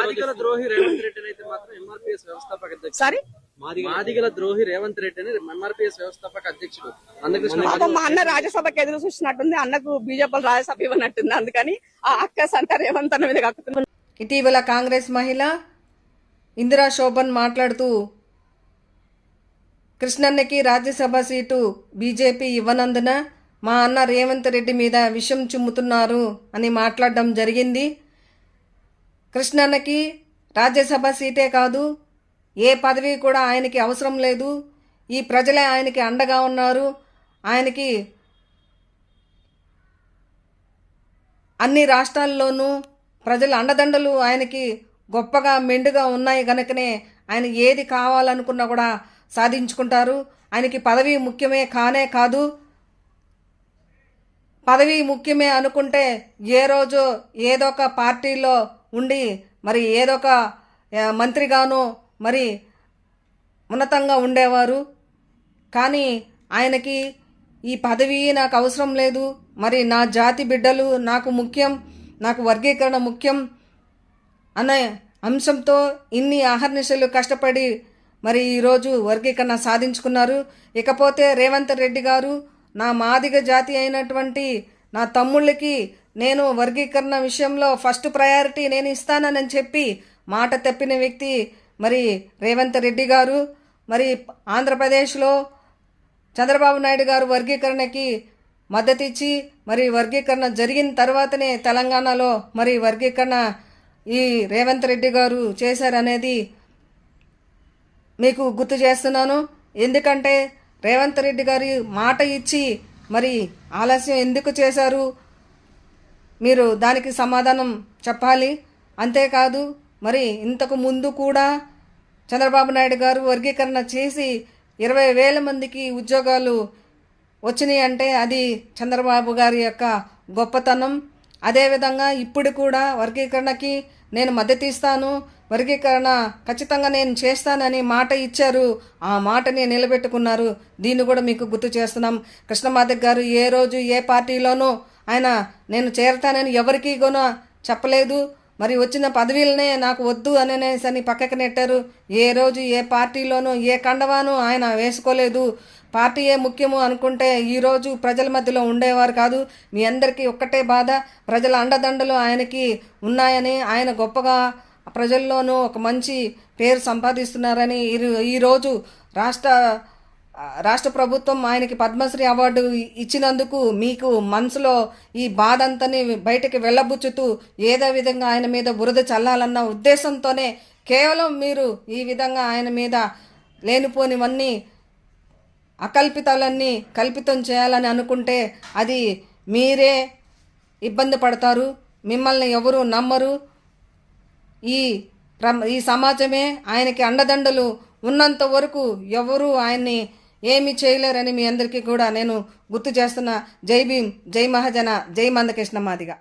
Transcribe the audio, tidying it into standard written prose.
మాదిగల ద్రోహి రేవంత్ రెడ్డి అయితే మాత్రం ఎంఆర్పీఎస్ వ్యవస్థాపక అధ్యక్షుడు. మాదిగల ద్రోహి రేవంత్ రెడ్డి అని ఎంఆర్పీఎస్ వ్యవస్థాపక అధ్యక్షుడు పాపం మా అన్న రాజ్యసభకి ఎదురు చూసినట్టుంది. అన్నకు బీజేపీ రాజ్యసభ ఇవ్వనట్టుంది. అందుకని ఆ అక్కస్ అంతా రేవంత్ అన్న మీద కక్కుతుంది. ఇటీవల కాంగ్రెస్ మహిళ ఇందిరా శోభన్ మాట్లాడుతూ కృష్ణన్నకి రాజ్యసభ సీటు బీజేపీ ఇవ్వనందున మా అన్న రేవంత్ రెడ్డి మీద విషం చిమ్ముతున్నారు అని మాట్లాడడం జరిగింది. కృష్ణన్నకి రాజ్యసభ సీటే కాదు, ఏ పదవి కూడా ఆయనకి అవసరం లేదు. ఈ ప్రజలే ఆయనకి అండగా ఉన్నారు. ఆయనకి అన్ని రాష్ట్రాల్లోనూ ప్రజల అండదండలు ఆయనకి గొప్పగా మెండుగా ఉన్నాయి కనుకనే ఆయన ఏది కావాలనుకున్నా కూడా సాధించుకుంటారు. ఆయనకి పదవి ముఖ్యమే కానే కాదు. పదవి ముఖ్యమే అనుకుంటే ఏ రోజు ఏదో ఒక పార్టీలో ఉండి మరి ఏదో ఒక మంత్రిగానో మరి ఉన్నతంగా ఉండేవారు. కానీ ఆయనకి ఈ పదవి నాకు అవసరం లేదు, మరి నా జాతి బిడ్డలు నాకు ముఖ్యం, నాకు వర్గీకరణ ముఖ్యం అనే అంశంతో ఇన్ని అహర్నిశలు కష్టపడి మరి ఈరోజు వర్గీకరణ సాధించుకున్నారు. ఇకపోతే రేవంత్ రెడ్డి గారు నా మాదిగ జాతి అయినటువంటి నా తమ్ముళ్ళకి నేను వర్గీకరణ విషయంలో ఫస్ట్ ప్రయారిటీ నేను ఇస్తానని చెప్పి మాట తప్పిన వ్యక్తి మరి రేవంత్ రెడ్డి గారు. మరి ఆంధ్రప్రదేశ్లో చంద్రబాబు నాయుడు గారు వర్గీకరణకి మద్దతు ఇచ్చి మరి వర్గీకరణ జరిగిన తర్వాతనే తెలంగాణలో మరి వర్గీకరణ ఈ రేవంత్ రెడ్డి గారు చేశారనేది మీకు గుర్తు చేస్తున్నాను. ఎందుకంటే రేవంత్ రెడ్డి గారి మాట ఇచ్చి మరి ఆలస్యం ఎందుకు చేశారు, మీరు దానికి సమాధానం చెప్పాలి. అంతేకాదు మరి ఇంతకు ముందు కూడా చంద్రబాబు నాయుడు గారు వర్గీకరణ చేసి 20,000 మందికి ఉద్యోగాలు వచ్చినాయి అంటే అది చంద్రబాబు గారి యొక్క గొప్పతనం. అదేవిధంగా ఇప్పుడు కూడా వర్గీకరణకి నేను మద్దతు ఇస్తాను, వర్గీకరణ ఖచ్చితంగా నేను చేస్తానని మాట ఇచ్చారు. ఆ మాటని నిలబెట్టుకున్నారు. దీన్ని కూడా మీకు గుర్తు చేస్తున్నాం. కృష్ణమాధవ్ గారు ఏ రోజు ఏ పార్టీలోనూ ఆయన నేను చేరతానని ఎవరికి కూడా చెప్పలేదు. మరి వచ్చిన పదవులనే నాకు వద్దు అనేసి పక్కకి నెట్టారు. ఏ రోజు ఏ పార్టీలోనూ ఏ కండవాను ఆయన వేసుకోలేదు. పార్టీయే ముఖ్యము అనుకుంటే ఈరోజు ప్రజల మధ్యలో ఉండేవారు కాదు. మీ అందరికీ ఒక్కటే బాధ, ప్రజల అండదండలు ఆయనకి ఉన్నాయని, ఆయన గొప్పగా ప్రజల్లోనూ ఒక మంచి పేరు సంపాదిస్తున్నారని ఈరోజు రాష్ట్ర ప్రభుత్వం ఆయనకి పద్మశ్రీ అవార్డు ఇచ్చినందుకు మీకు మనసులో ఈ బాధ అంతని బయటకు వెళ్ళబుచ్చుతూ ఏదో విధంగా ఆయన మీద బురద చల్లాలన్న ఉద్దేశంతోనే కేవలం మీరు ఈ విధంగా ఆయన మీద లేనిపోనివన్నీ అకల్పితాలన్నీ కల్పితం చేయాలని అనుకుంటే అది మీరే ఇబ్బంది పడతారు. మిమ్మల్ని ఎవరు నమ్మరు. ఈ సమాజమే ఆయనకి అండదండలు ఉన్నంత వరకు ఎవరు ఆయన్ని ఏమి చేయలేరని మీ అందరికీ కూడా నేను గుర్తు చేస్తున్నా. జై భీమ్, జై మహాజన, జై మందకృష్ణ మాదిగ.